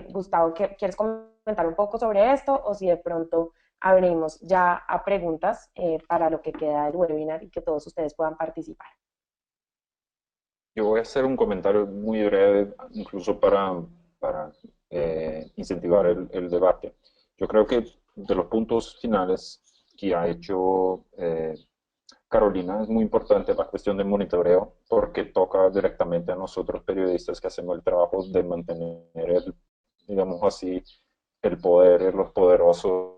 Gustavo, ¿quieres comentar un poco sobre esto o si de pronto abrimos ya a preguntas para lo que queda del webinar y que todos ustedes puedan participar? Yo voy a hacer un comentario muy breve, incluso para incentivar el debate. Yo creo que de los puntos finales que ha hecho Carolina es muy importante la cuestión del monitoreo porque toca directamente a nosotros periodistas que hacemos el trabajo de mantener el, digamos así, el poder, los poderosos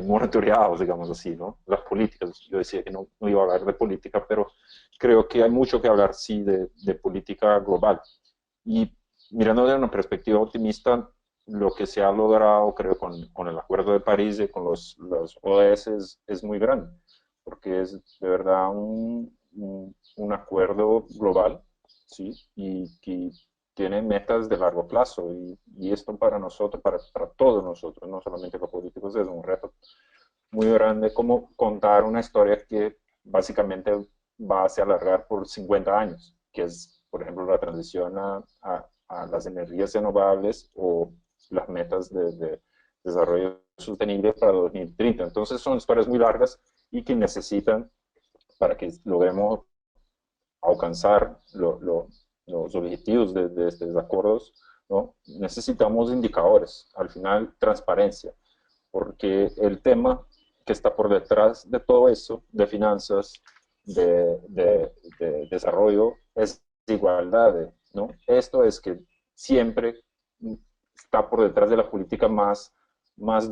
monitoreados, digamos así, ¿no? Las políticas. Yo decía que no iba a hablar de política, pero creo que hay mucho que hablar, sí, de política global. Y mirando de una perspectiva optimista, lo que se ha logrado, creo, con el Acuerdo de París y con los ODS es muy grande, porque es de verdad un acuerdo global, ¿sí? Y que tiene metas de largo plazo. Y esto para nosotros, para todos nosotros, no solamente los políticos, es un reto muy grande como contar una historia que básicamente va a se alargar por 50 años, que es, por ejemplo, la transición a las energías renovables o las metas de desarrollo sostenible para 2030. Entonces son historias muy largas y que necesitan, para que logremos alcanzar los objetivos de estos acuerdos, ¿no? Necesitamos indicadores, al final transparencia, porque el tema que está por detrás de todo eso, de finanzas, de desarrollo, es igualdad, ¿no? Esto es que siempre está por detrás de la política más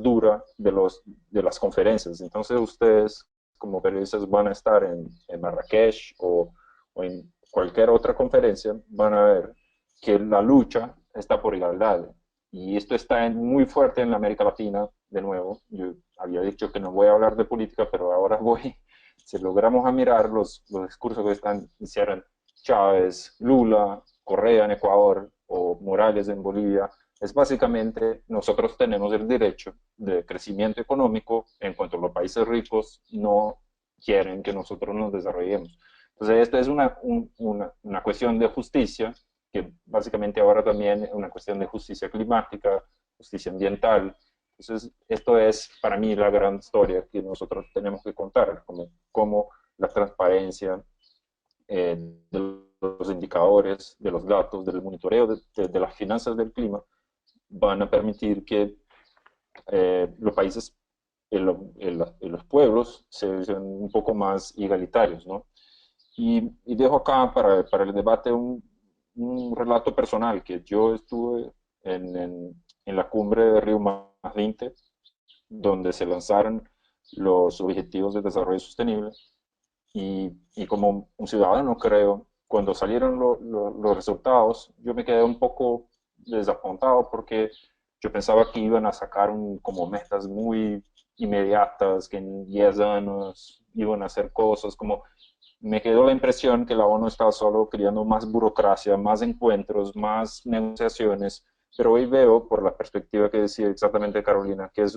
dura de las conferencias. Entonces ustedes como periodistas van a estar en Marrakech o en cualquier otra conferencia, van a ver que la lucha está por igualdad. Y esto está muy fuerte en América Latina, de nuevo. Yo había dicho que no voy a hablar de política, pero ahora voy. Si logramos a mirar los discursos que hicieron Chávez, Lula, Correa en Ecuador o Morales en Bolivia, es básicamente nosotros tenemos el derecho de crecimiento económico en cuanto los países ricos no quieren que nosotros nos desarrollemos. Entonces, esta es una cuestión de justicia, que básicamente ahora también es una cuestión de justicia climática, justicia ambiental. Entonces, esto es para mí la gran historia que nosotros tenemos que contar, como la transparencia de los indicadores, de los datos, del monitoreo de las finanzas del clima, van a permitir que los países y los pueblos sean un poco más igualitarios, ¿no? Y dejo acá para el debate un relato personal, que yo estuve en la cumbre de Río Más 20, donde se lanzaron los Objetivos de Desarrollo Sostenible, y como un ciudadano, creo, cuando salieron los resultados, yo me quedé un poco desapuntado porque yo pensaba que iban a sacar como metas muy inmediatas, que en 10 años iban a hacer cosas como me quedó la impresión que la ONU estaba solo creando más burocracia, más encuentros, más negociaciones, pero hoy veo, por la perspectiva que decía exactamente Carolina, que es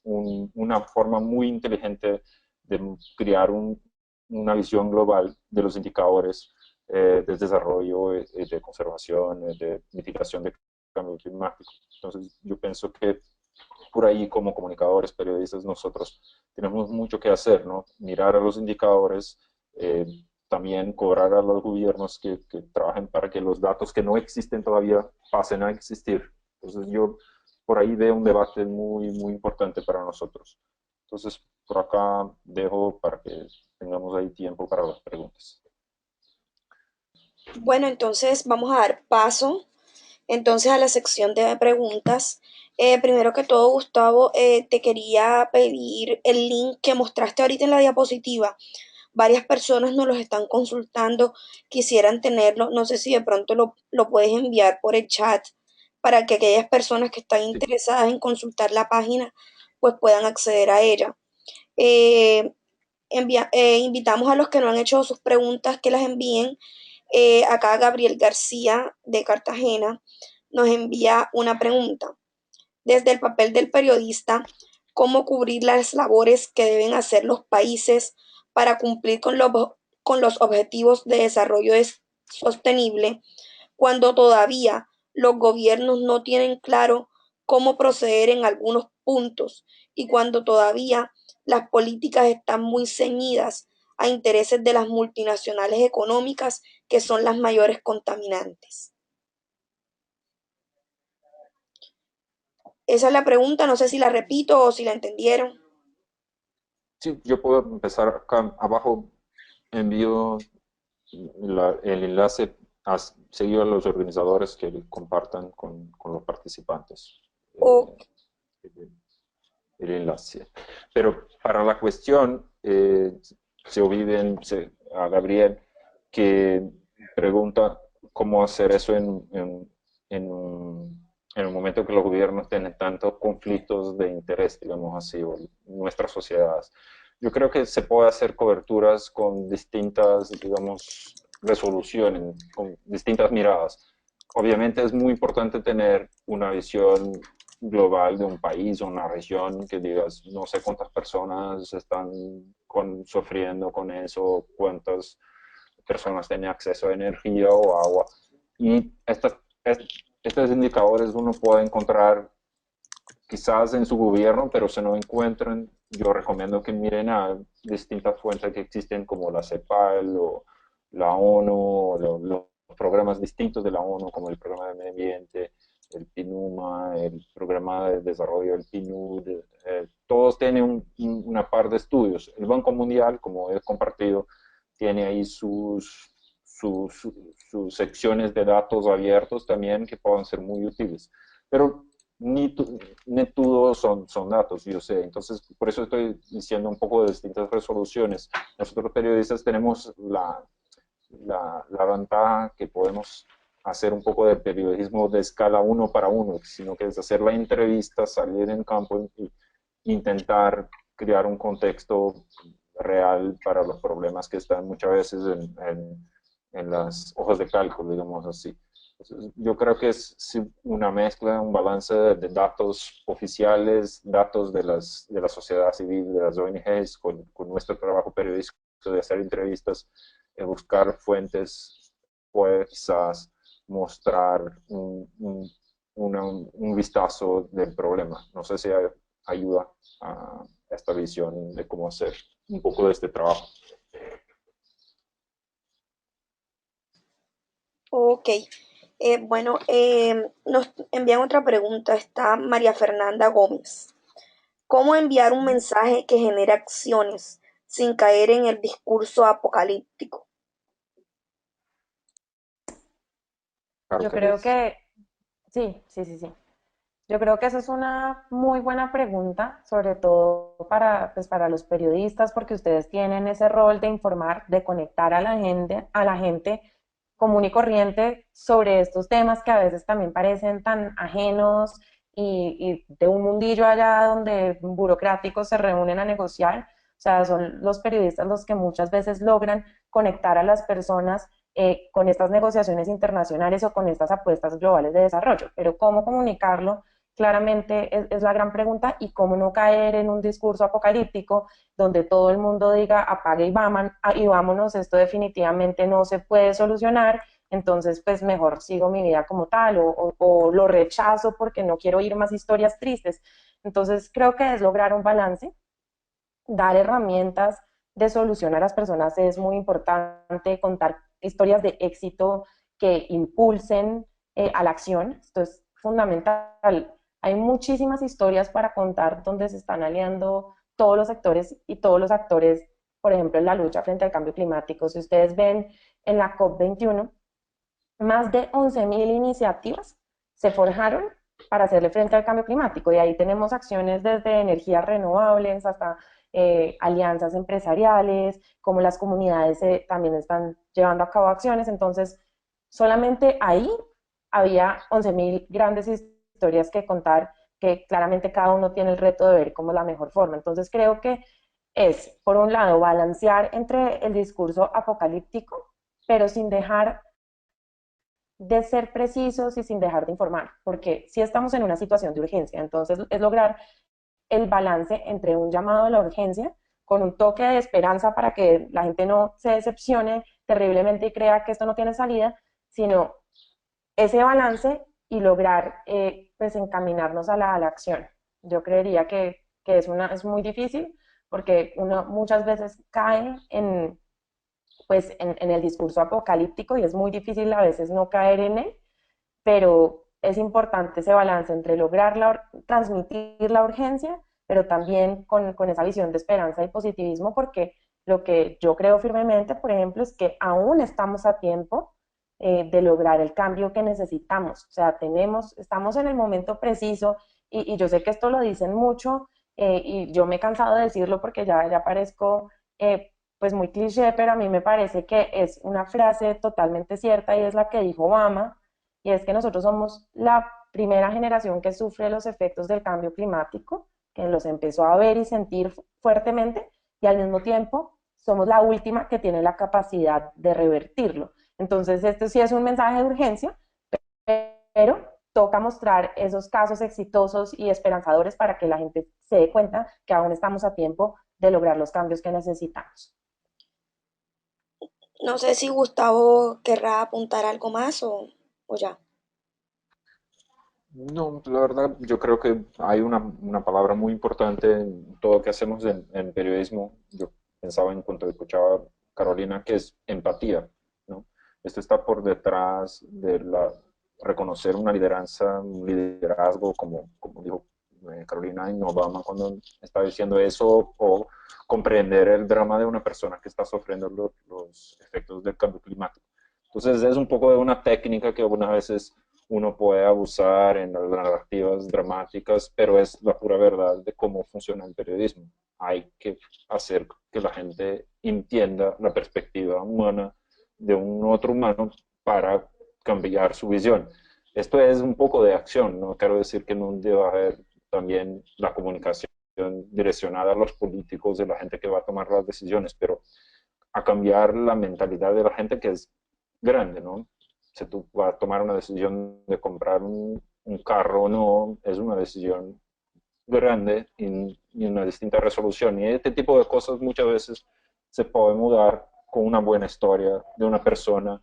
una forma muy inteligente de crear una visión global de los indicadores de desarrollo, de conservación, de mitigación de cambio climático. Entonces, yo pienso que por ahí como comunicadores, periodistas, nosotros tenemos mucho que hacer, ¿no? Mirar a los indicadores, también cobrar a los gobiernos que trabajen para que los datos que no existen todavía pasen a existir. Entonces yo por ahí veo un debate muy importante para nosotros. Entonces por acá dejo para que tengamos ahí tiempo para las preguntas. Bueno, entonces vamos a dar paso Entonces a la sección de preguntas. Primero que todo, Gustavo, te quería pedir el link que mostraste ahorita en la diapositiva. Varias personas nos los están consultando, quisieran tenerlo. No sé si de pronto lo puedes enviar por el chat para que aquellas personas que están Sí, interesadas en consultar la página pues puedan acceder a ella. Eh, Invitamos a los que no han hecho sus preguntas que las envíen. Acá Gabriel García de Cartagena nos envía una pregunta. Desde el papel del periodista, ¿cómo cubrir las labores que deben hacer los países para cumplir con los objetivos de desarrollo sostenible cuando todavía los gobiernos no tienen claro cómo proceder en algunos puntos y cuando todavía las políticas están muy ceñidas a intereses de las multinacionales económicas que son las mayores contaminantes? Esa es la pregunta, no sé si la repito o si la entendieron. sí, yo puedo empezar acá abajo, envío el enlace seguido a los organizadores que compartan con los participantes O, el, el enlace. Pero para la cuestión, se oviven a Gabriel que pregunta cómo hacer eso en un momento que los gobiernos tienen tantos conflictos de interés, digamos así, o nuestras sociedades. Yo creo que se puede hacer coberturas con distintas, digamos, resoluciones, con distintas miradas. Obviamente es muy importante tener una visión global de un país o una región que digas, no sé cuántas personas están sufriendo con eso, cuántas personas tienen acceso a energía o agua. Y estos indicadores uno puede encontrar quizás en su gobierno, pero si no encuentran, yo recomiendo que miren a distintas fuentes que existen como la CEPAL o la ONU, o los programas distintos de la ONU, como el programa de medio ambiente, el PNUMA, el programa de desarrollo del PNUD, todos tienen una par de estudios. El Banco Mundial, como he compartido, tiene ahí sus secciones de datos abiertos también que pueden ser muy útiles. Pero ni todos son datos, yo sé. Entonces, por eso estoy diciendo un poco de distintas resoluciones. Nosotros periodistas tenemos la ventaja que podemos hacer un poco de periodismo de escala uno para uno, sino que es hacer la entrevista, salir en campo e intentar crear un contexto real para los problemas que están muchas veces en las hojas de cálculo, digamos así. Entonces, yo creo que es sí, una mezcla, un balance de datos oficiales, datos de la sociedad civil, de las ONGs, con nuestro trabajo periodístico de hacer entrevistas, buscar fuentes, puede quizás mostrar un vistazo del problema. No sé si ayuda a esta visión de cómo hacer un poco de este trabajo. ok. Bueno, nos envían otra pregunta. Está María Fernanda Gómez. ¿Cómo enviar un mensaje que genere acciones sin caer en el discurso apocalíptico? Claro Yo que creo es. que sí, sí, sí, sí. Yo creo que esa es una muy buena pregunta, sobre todo para, pues, para los periodistas, porque ustedes tienen ese rol de informar, de conectar a la gente común y corriente sobre estos temas que a veces también parecen tan ajenos y de un mundillo allá donde burocráticos se reúnen a negociar. O sea, son los periodistas los que muchas veces logran conectar a las personas con estas negociaciones internacionales o con estas apuestas globales de desarrollo. Pero ¿cómo comunicarlo? Claramente es la gran pregunta y cómo no caer en un discurso apocalíptico donde todo el mundo diga apague y vámonos, esto definitivamente no se puede solucionar, entonces pues mejor sigo mi vida como tal o lo rechazo porque no quiero oír más historias tristes. Entonces creo que es lograr un balance, dar herramientas de solución a las personas es muy importante, contar historias de éxito que impulsen a la acción, esto es fundamental. Hay muchísimas historias para contar donde se están aliando todos los sectores y todos los actores, por ejemplo, en la lucha frente al cambio climático. Si ustedes ven en la COP21, más de 11.000 iniciativas se forjaron para hacerle frente al cambio climático. Y ahí tenemos acciones desde energías renovables hasta alianzas empresariales, como las comunidades también están llevando a cabo acciones. Entonces, solamente ahí había 11.000 grandes historias que contar, que claramente cada uno tiene el reto de ver cómo es la mejor forma. Entonces, creo que es, por un lado, balancear entre el discurso apocalíptico, pero sin dejar de ser precisos y sin dejar de informar, porque si estamos en una situación de urgencia, entonces es lograr el balance entre un llamado a la urgencia con un toque de esperanza para que la gente no se decepcione terriblemente y crea que esto no tiene salida, sino ese balance y lograr pues encaminarnos a la acción. Yo creería que es muy difícil porque uno muchas veces cae en el discurso apocalíptico y es muy difícil a veces no caer en él, pero es importante ese balance entre lograr transmitir la urgencia, pero también con esa visión de esperanza y positivismo, porque lo que yo creo firmemente, por ejemplo, es que aún estamos a tiempo de lograr el cambio que necesitamos. O sea, estamos en el momento preciso y yo sé que esto lo dicen mucho y yo me he cansado de decirlo porque ya parezco pues muy cliché, pero a mí me parece que es una frase totalmente cierta y es la que dijo Obama, y es que nosotros somos la primera generación que sufre los efectos del cambio climático, que los empezó a ver y sentir fuertemente, y al mismo tiempo somos la última que tiene la capacidad de revertirlo. Entonces, esto sí es un mensaje de urgencia, pero toca mostrar esos casos exitosos y esperanzadores para que la gente se dé cuenta que aún estamos a tiempo de lograr los cambios que necesitamos. No sé si Gustavo querrá apuntar algo más o ya. No, la verdad, yo creo que hay una palabra muy importante en todo lo que hacemos en periodismo. Yo pensaba en cuanto escuchaba a Carolina, que es empatía, ¿no? Esto está por detrás de reconocer una lideranza, un liderazgo, como dijo Carolina en Obama cuando está diciendo eso, o comprender el drama de una persona que está sufriendo los efectos del cambio climático. Entonces es un poco de una técnica que algunas veces uno puede abusar en las narrativas dramáticas, pero es la pura verdad de cómo funciona el periodismo. Hay que hacer que la gente entienda la perspectiva humana de un otro humano para cambiar su visión. Esto es un poco de acción, no quiero decir que no deba haber también la comunicación direccionada a los políticos y la gente que va a tomar las decisiones, pero a cambiar la mentalidad de la gente que es grande, ¿no? Si tú vas a tomar una decisión de comprar un carro o no, es una decisión grande y una distinta resolución. Y este tipo de cosas muchas veces se puede mudar con una buena historia de una persona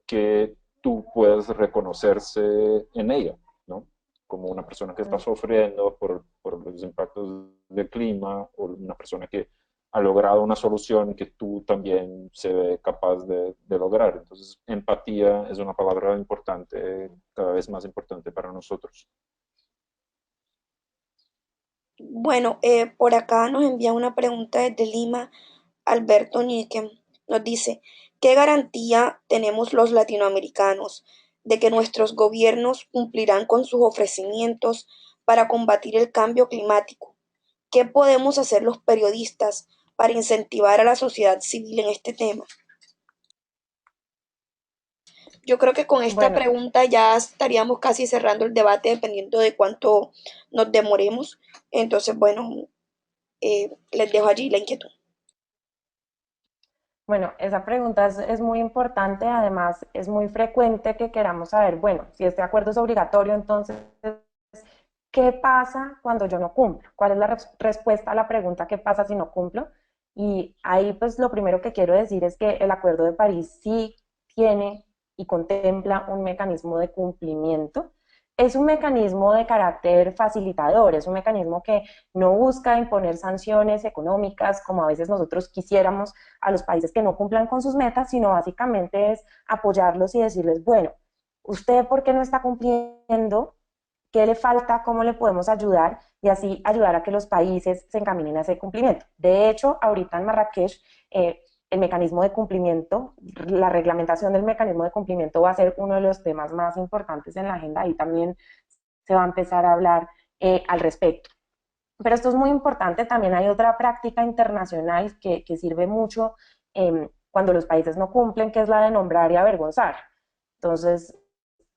que tú puedes reconocerse en ella, ¿no? Como una persona que está sufriendo por los impactos del clima o una persona que ha logrado una solución que tú también se ve capaz de lograr. Entonces, empatía es una palabra importante, cada vez más importante para nosotros. Bueno, por acá nos envía una pregunta desde Lima, Alberto Níquem. Nos dice, ¿qué garantía tenemos los latinoamericanos de que nuestros gobiernos cumplirán con sus ofrecimientos para combatir el cambio climático? ¿Qué podemos hacer los periodistas para incentivar a la sociedad civil en este tema? Yo creo que con esta Bueno, pregunta ya estaríamos casi cerrando el debate dependiendo de cuánto nos demoremos. Entonces, bueno, les dejo allí la inquietud. Bueno, esa pregunta es muy importante, además es muy frecuente que queramos saber, bueno, si este acuerdo es obligatorio, entonces, ¿qué pasa cuando yo no cumplo? ¿Cuál es la respuesta a la pregunta ¿qué pasa si no cumplo? Y ahí pues lo primero que quiero decir es que el Acuerdo de París sí tiene y contempla un mecanismo de cumplimiento. Es un mecanismo de carácter facilitador, es un mecanismo que no busca imponer sanciones económicas como a veces nosotros quisiéramos a los países que no cumplan con sus metas, sino básicamente es apoyarlos y decirles, bueno, usted por qué no está cumpliendo, qué le falta, cómo le podemos ayudar y así ayudar a que los países se encaminen a ese cumplimiento. De hecho, ahorita en Marrakech el mecanismo de cumplimiento, la reglamentación del mecanismo de cumplimiento va a ser uno de los temas más importantes en la agenda y también se va a empezar a hablar al respecto. Pero esto es muy importante, también hay otra práctica internacional que sirve mucho cuando los países no cumplen, que es la de nombrar y avergonzar. Entonces,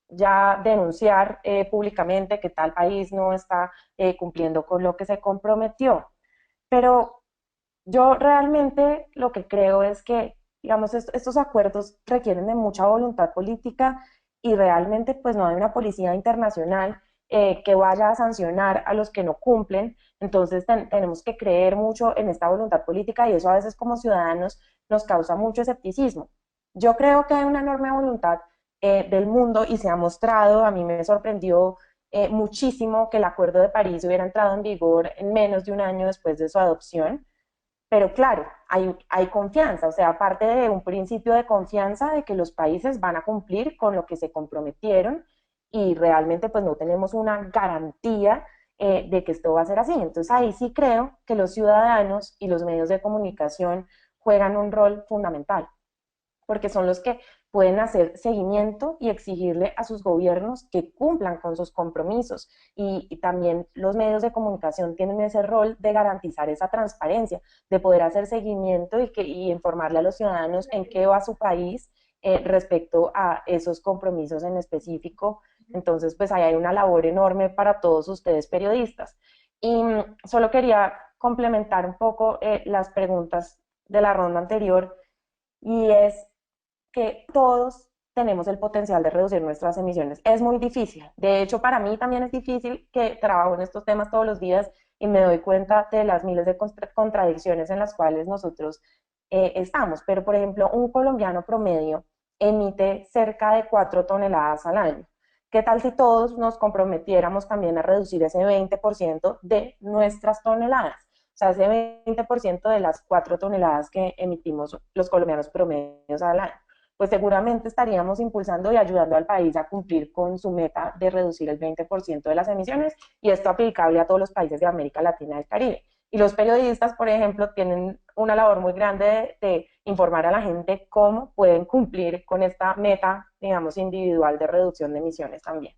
ya denunciar públicamente que tal país no está cumpliendo con lo que se comprometió. Pero yo realmente lo que creo es que, digamos, estos acuerdos requieren de mucha voluntad política y realmente pues no hay una policía internacional que vaya a sancionar a los que no cumplen. Entonces tenemos que creer mucho en esta voluntad política y eso a veces como ciudadanos nos causa mucho escepticismo. Yo creo que hay una enorme voluntad del mundo y se ha mostrado, a mí me sorprendió muchísimo que el Acuerdo de París hubiera entrado en vigor en menos de un año después de su adopción. Pero claro, hay confianza, o sea, aparte de un principio de confianza de que los países van a cumplir con lo que se comprometieron y realmente pues no tenemos una garantía de que esto va a ser así. Entonces ahí sí creo que los ciudadanos y los medios de comunicación juegan un rol fundamental porque son los que pueden hacer seguimiento y exigirle a sus gobiernos que cumplan con sus compromisos. Y también los medios de comunicación tienen ese rol de garantizar esa transparencia, de poder hacer seguimiento y informarle a los ciudadanos en qué va su país respecto a esos compromisos en específico. Entonces, pues ahí hay una labor enorme para todos ustedes periodistas. Y solo quería complementar un poco las preguntas de la ronda anterior y es que todos tenemos el potencial de reducir nuestras emisiones. Es muy difícil. De hecho, para mí también es difícil que trabajo en estos temas todos los días y me doy cuenta de las miles de contradicciones en las cuales nosotros estamos. Pero, por ejemplo, un colombiano promedio emite cerca de 4 toneladas al año. ¿Qué tal si todos nos comprometiéramos también a reducir ese 20% de nuestras toneladas? O sea, ese 20% de las 4 toneladas que emitimos los colombianos promedios al año, pues seguramente estaríamos impulsando y ayudando al país a cumplir con su meta de reducir el 20% de las emisiones y esto aplicable a todos los países de América Latina y del Caribe. Y los periodistas, por ejemplo, tienen una labor muy grande de informar a la gente cómo pueden cumplir con esta meta, digamos, individual de reducción de emisiones también.